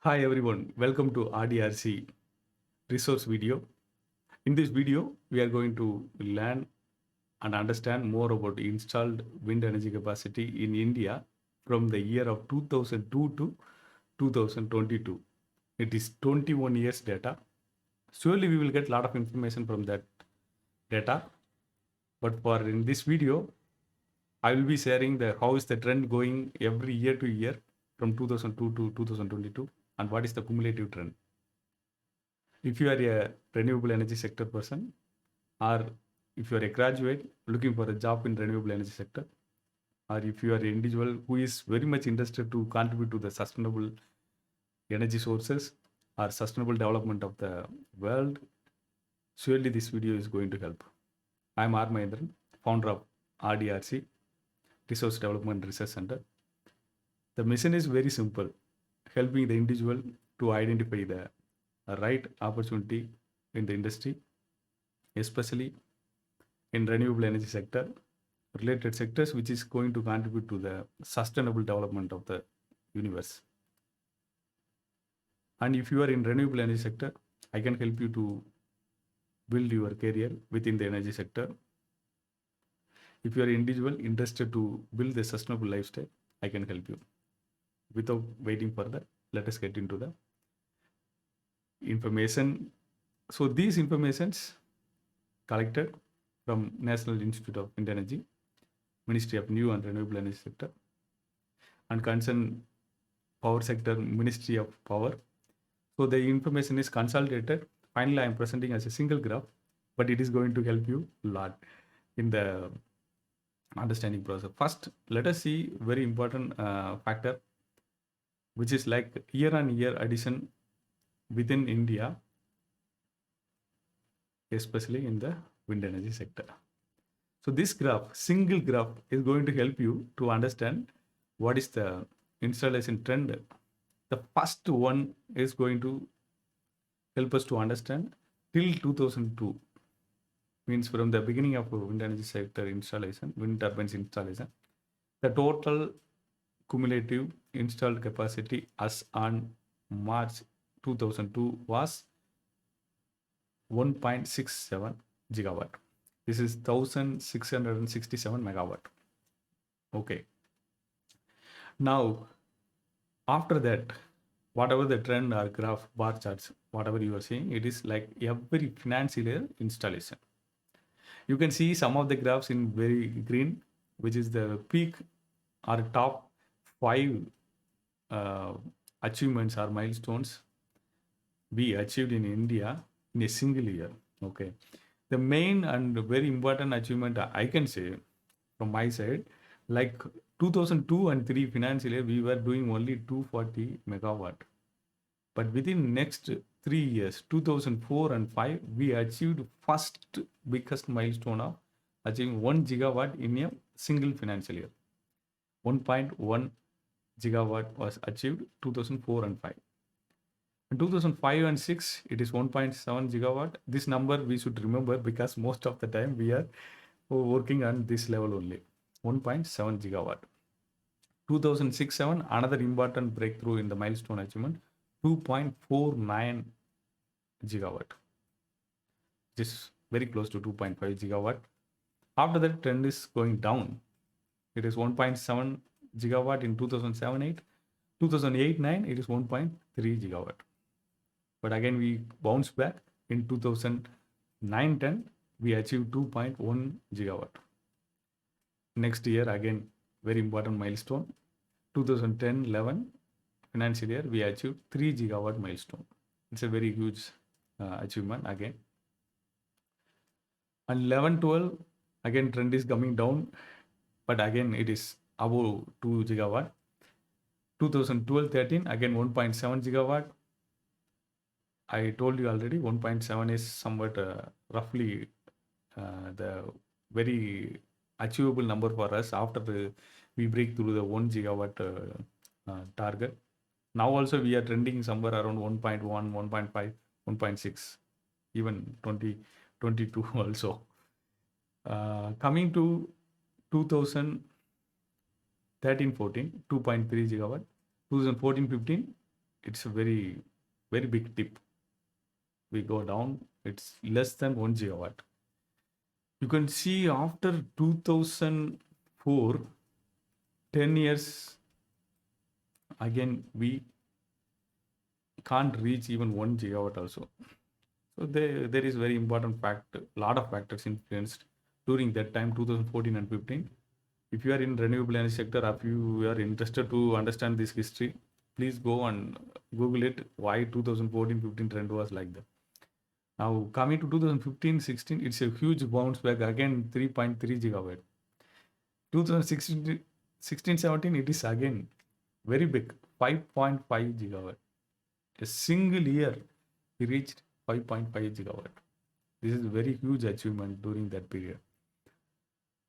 Hi everyone, welcome to RDRC resource video. In this video, we are going to learn and understand more about installed wind energy capacity in India from the year of 2002 to 2022. It is 21 years data. Surely we will get a lot of information from that data. But for in this video, I will be sharing the how is the trend going every year to year from 2002 to 2022 and what is the cumulative trend. If you are a renewable energy sector person, or if you are a graduate looking for a job in renewable energy sector, or if you are an individual who is very much interested to contribute to the sustainable energy sources or sustainable development of the world, surely this video is going to help. I am R.Mahendran, founder of RDRC, Resource Development Research Center. The mission is very simple, helping the individual to identify the right opportunity in the industry, especially in renewable energy sector, related sectors, which is going to contribute to the sustainable development of the universe. And if you are in renewable energy sector, I can help you to build your career within the energy sector. If you are an individual interested to build the sustainable lifestyle, I can help you. Without waiting further, let us get into the information. So these informations collected from National Institute of Wind Energy, Ministry of New and Renewable Energy Sector, and concerned power sector, Ministry of Power. So the information is consolidated. Finally, I am presenting as a single graph, but it is going to help you a lot in the understanding process. First, let us see very important factor, which is like year-on-year addition within India, especially in the wind energy sector. So this graph, single graph, is going to help you to understand what is the installation trend. The first one is going to help us to understand till 2002, means from the beginning of wind energy sector installation, wind turbines installation, the total cumulative installed capacity as on March 2002 was 1.67 gigawatt. This is 1667 megawatt. Okay. Now, after that, whatever the trend or graph bar charts, whatever you are seeing, it is like every financial year installation. You can see some of the graphs in very green, which is the peak or top 5 achievements or milestones we achieved in India in a single year. Okay. The main and very important achievement I can say from my side, like 2002 and 3 financial year, we were doing only 240 megawatt. But within next 3 years, 2004 and 5, we achieved first biggest milestone of achieving 1 gigawatt in a single financial year. 1.1 gigawatt was achieved 2004 and 5. In 2005 and 6, it is 1.7 gigawatt. This number we should remember because most of the time we are working on this level only. 1.7 gigawatt. 2006-7, another important breakthrough in the milestone achievement, 2.49 gigawatt. This is very close to 2.5 gigawatt. After that, trend is going down. It is 1.7 gigawatt in 2007-8. 2008-9, it is 1.3 gigawatt. But again, we bounce back in 2009-10, we achieved 2.1 gigawatt. Next year, again, very important milestone, 2010-11 financial year, we achieved 3 gigawatt milestone. It's a very huge achievement again. And 11-12, again, trend is coming down, but again, it is above 2 gigawatt. 2012-13, again, 1.7 gigawatt. I told you already, 1.7 is somewhat roughly the very achievable number for us after we break through the 1 gigawatt target. Now also we are trending somewhere around 1.1, 1.5, 1.6, even 2022 also. Coming to 2013-14, 2.3 gigawatt. 2014-15, it's a very, very big tip. We go down, it's less than 1 gigawatt. You can see after 2004, 10 years, again, we can't reach even 1 gigawatt also. So there is very important fact, lot of factors influenced during that time, 2014 and 15. If you are in renewable energy sector, if you are interested to understand this history, please go and Google it, why 2014-15 trend was like that. Now coming to 2015-16, it's a huge bounce back, again 3.3 gigawatt. 2016-17, it is again very big, 5.5 gigawatt. A single year, we reached 5.5 gigawatt. This is a very huge achievement during that period.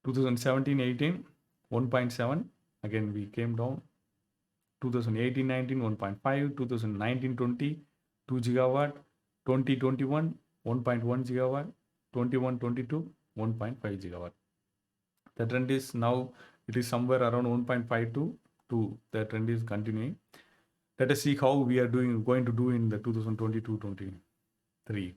2017-18, 1.7, again we came down. 2018-19, 1.5, 2019-20, 2 gigawatt, 2021, 1.1 gigawatt, 21-22, 1.5 gigawatt. The trend is now, it is somewhere around 1.5 to 2. The trend is continuing. Let us see how we are going to do in the 2022-23.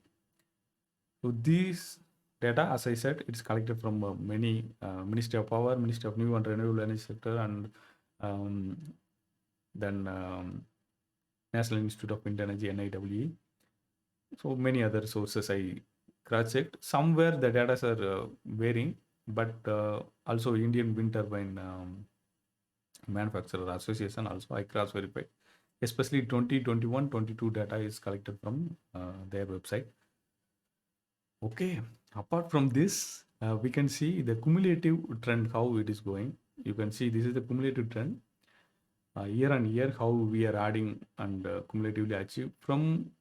So these data, as I said, it's collected from many Ministry of Power, Ministry of New and Renewable Energy Sector, and then National Institute of Wind Energy, NIWE. So many other sources I cross-checked. Somewhere the data are varying, but also Indian Wind Turbine Manufacturer Association also I cross-verified. Especially 2021-22 data is collected from their website. Okay, apart from this, we can see the cumulative trend, how it is going. You can see this is the cumulative trend. Year on year, how we are adding and cumulatively achieve from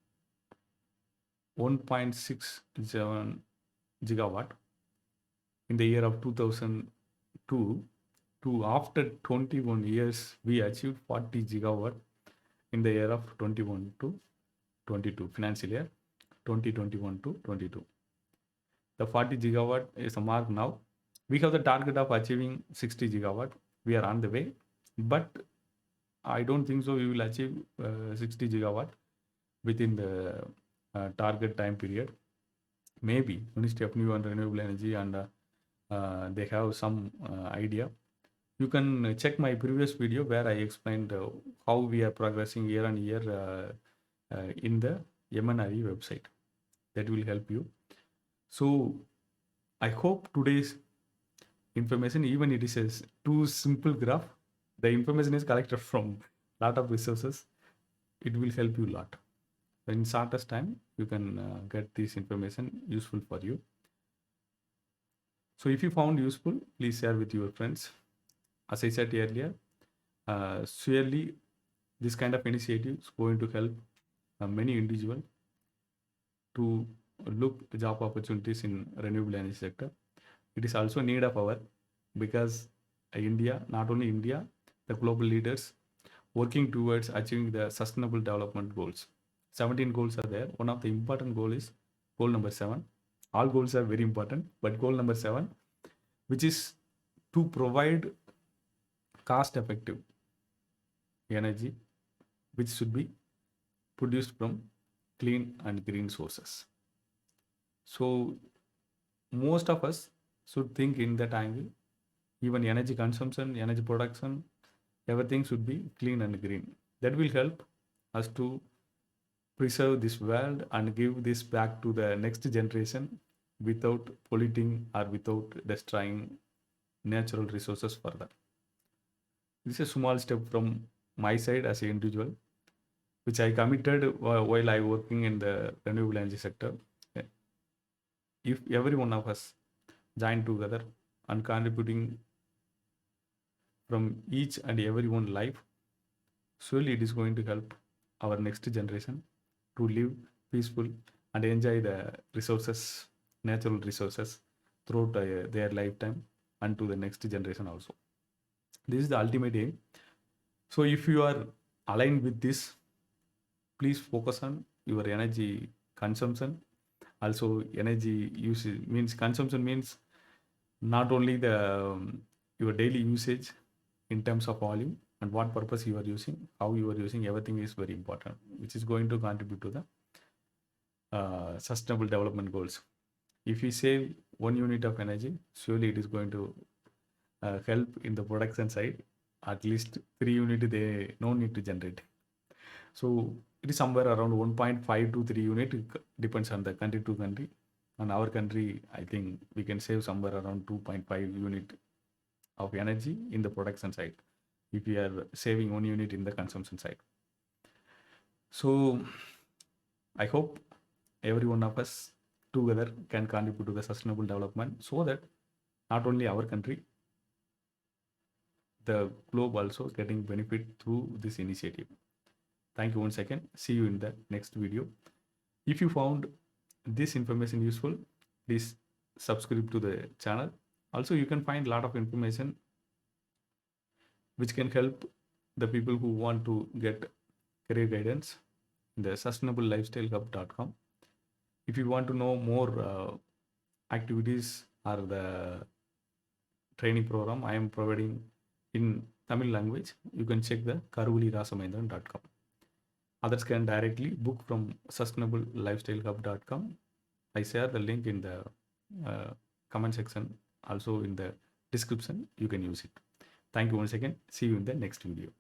1.67 gigawatt in the year of 2002 to after 21 years, we achieved 40 gigawatt in the year of 21 to 22, financial year 2021 to 22. The 40 gigawatt is a mark now. We have the target of achieving 60 gigawatt. We are on the way, but I don't think so we will achieve 60 gigawatt within the target time period. Maybe Ministry of New and Renewable Energy and they have some idea. You can check my previous video where I explained how we are progressing year on year in the MNRE website. That will help you. So I hope today's information, even it is a too simple graph, the information is collected from a lot of resources. It will help you a lot. In shortest time, you can get this information useful for you. So if you found useful, please share with your friends. As I said earlier, surely this kind of initiative is going to help many individuals to look job opportunities in renewable energy sector. It is also need of our, because India, not only India, the global leaders working towards achieving the sustainable development goals. 17 goals are there. One of the important goal is goal number 7. All goals are very important, but goal number 7, which is to provide cost-effective energy, which should be produced from clean and green sources. So most of us should think in that angle. Even energy consumption, energy production, everything should be clean and green. That will help us to preserve this world and give this back to the next generation without polluting or without destroying natural resources further. This is a small step from my side as an individual, which I committed while I working in the renewable energy sector. If every one of us join together and contributing from each and every one life, surely it is going to help our next generation to live peaceful and enjoy the resources, natural resources throughout their lifetime and to the next generation also. This is the ultimate aim. So if you are aligned with this, please focus on your energy consumption. Also energy usage means consumption not only the your daily usage in terms of volume, and what purpose you are using, how you are using, everything is very important, which is going to contribute to the sustainable development goals. If we save 1 unit of energy, surely it is going to help in the production side. At least 3 unit they no need to generate. So it is somewhere around 1.5 to 3 unit. It depends on the country to country. And our country, I think we can save somewhere around 2.5 unit of energy in the production side if we are saving 1 unit in the consumption side. So I hope every one of us together can contribute to the sustainable development, so that not only our country, the globe also getting benefit through this initiative. Thank you once again. See you in the next video. If you found this information useful, please subscribe to the channel. Also, you can find a lot of information which can help the people who want to get career guidance in the sustainablelifestylehub.com. If you want to know more activities or the training program I am providing in Tamil language, you can check the Karuveli RaSa.Mahendran.com. Others can directly book from sustainablelifestylehub.com. I share the link in the comment section, also in the description. You can use it. Thank you once again. See you in the next video.